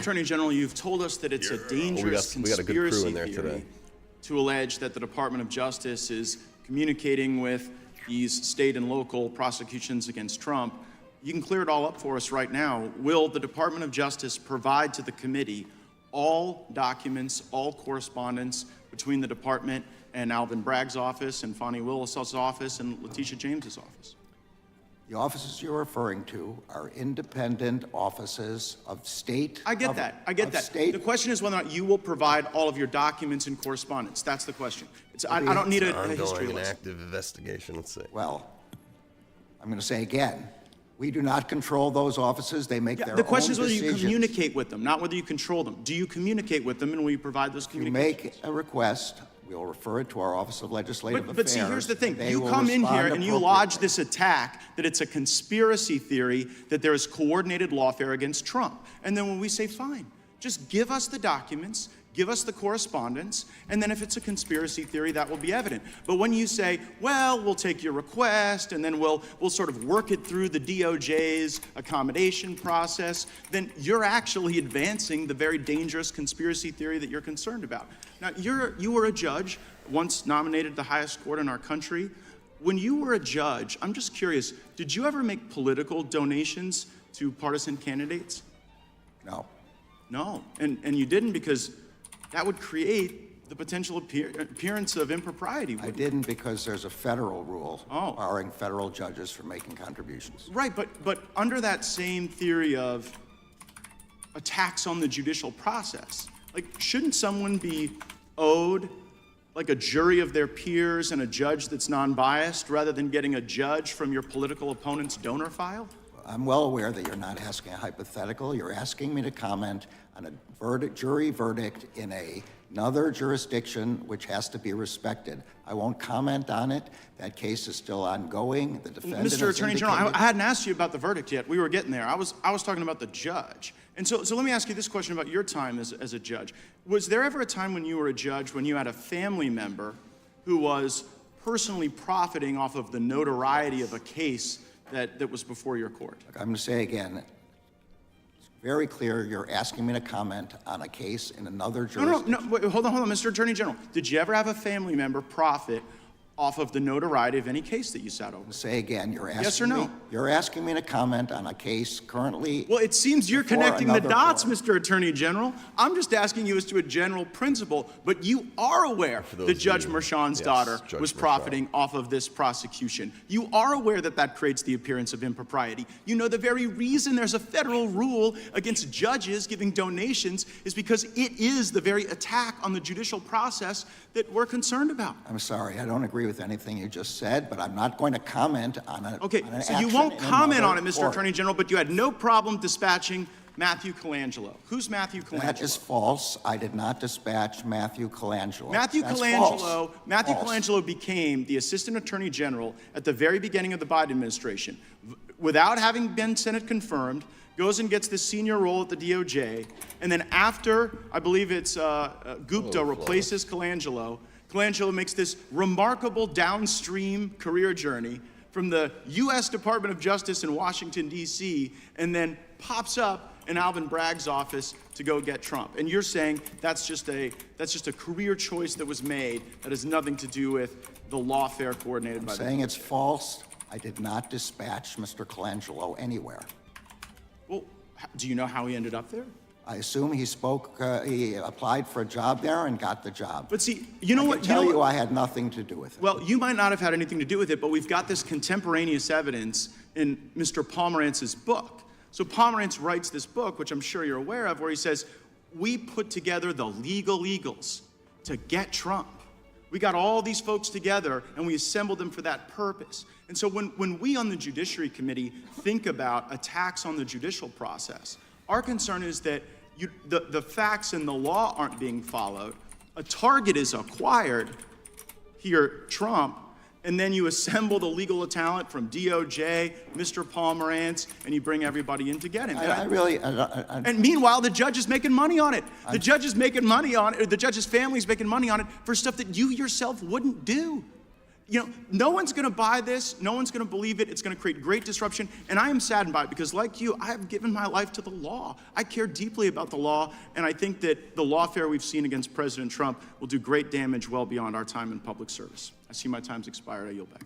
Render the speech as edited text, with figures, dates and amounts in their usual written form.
Attorney General, you've told us that it's a dangerous conspiracy theory to allege that the Department of Justice is communicating with these state and local prosecutions against Trump. You can clear it all up for us right now. Will the Department of Justice provide to the committee all documents, all correspondence between the department and Alvin Bragg's office and Fonnie Willis's office and Letitia James's office? The offices you're referring to are independent offices of state. I get that. I get that. The question is whether or not you will provide all of your documents and correspondence. That's the question. I don't need a history lesson. An active investigation, let's say. Well, I'm going to say again, we do not control those offices. They make their own decisions. The question is whether you communicate with them, not whether you control them. Do you communicate with them, and will you provide those communications? You make a request. We'll refer it to our Office of Legislative Affairs. But see, here's the thing. You come in here and you lodge this attack that it's a conspiracy theory, that there is coordinated lawfare against Trump. And then when we say, fine, just give us the documents, give us the correspondence, and then if it's a conspiracy theory, that will be evident. But when you say, well, we'll take your request, and then we'll sort of work it through the DOJ's accommodation process, then you're actually advancing the very dangerous conspiracy theory that you're concerned about. Now, you were a judge, once nominated the highest court in our country. When you were a judge, I'm just curious, did you ever make political donations to partisan candidates? No. No, and you didn't because that would create the potential appearance of impropriety. I didn't because there's a federal rule barring federal judges from making contributions. Right, but under that same theory of attacks on the judicial process, like, shouldn't someone be owed like a jury of their peers and a judge that's non-biased rather than getting a judge from your political opponent's donor file? I'm well aware that you're not asking a hypothetical. You're asking me to comment on a jury verdict in another jurisdiction which has to be respected. I won't comment on it. That case is still ongoing. The defendant Mr. Attorney General, I hadn't asked you about the verdict yet. We were getting there. I was talking about the judge. And so let me ask you this question about your time as a judge. Was there ever a time when you were a judge when you had a family member who was personally profiting off of the notoriety of a case that was before your court? Look, I'm going to say again, it's very clear you're asking me to comment on a case in another jurisdiction. No, wait, hold on, Mr. Attorney General. Did you ever have a family member profit off of the notoriety of any case that you sat over? Say again, you're asking yes or no? You're asking me to comment on a case currently. Well, it seems you're connecting the dots, Mr. Attorney General. I'm just asking you as to a general principle, but you are aware that Judge Merchan's daughter was profiting off of this prosecution. You are aware that that creates the appearance of impropriety. You know the very reason there's a federal rule against judges giving donations is because it is the very attack on the judicial process that we're concerned about. I'm sorry, I don't agree with anything you just said, but I'm not going to comment on it. Okay, so you won't comment on it, Mr. Attorney General, but you had no problem dispatching Matthew Colangelo. Who's Matthew Colangelo? That is false. I did not dispatch Matthew Colangelo. Matthew Colangelo became the Assistant Attorney General at the very beginning of the Biden administration. Without having been Senate confirmed, goes and gets this senior role at the DOJ, and then after, I believe it's Gupta replaces Colangelo, Colangelo makes this remarkable downstream career journey from the U.S. Department of Justice in Washington, D.C., and then pops up in Alvin Bragg's office to go get Trump. And you're saying that's just a career choice that was made that has nothing to do with the lawfare coordinated by the DOJ. I'm saying it's false. I did not dispatch Mr. Colangelo anywhere. Well, do you know how he ended up there? I assume he applied for a job there and got the job. But see, you know what? I can tell you I had nothing to do with it. Well, you might not have had anything to do with it, but we've got this contemporaneous evidence in Mr. Pomerantz's book. So Pomerantz writes this book, which I'm sure you're aware of, where he says, we put together the legal eagles to get Trump. We got all these folks together and we assembled them for that purpose. And so when we on the Judiciary Committee think about attacks on the judicial process, our concern is that the facts and the law aren't being followed. A target is acquired, here, Trump, and then you assemble the legal talent from DOJ, Mr. Pomerantz, and you bring everybody in to get him. And meanwhile, the judge is making money on it. The judge is making money on it, or the judge's family is making money on it for stuff that you yourself wouldn't do. You know, no one's gonna buy this, no one's gonna believe it, it's gonna create great disruption, and I am saddened by it because like you, I have given my life to the law. I care deeply about the law, and I think that the lawfare we've seen against President Trump will do great damage well beyond our time in public service. I see my time's expired, I yield back.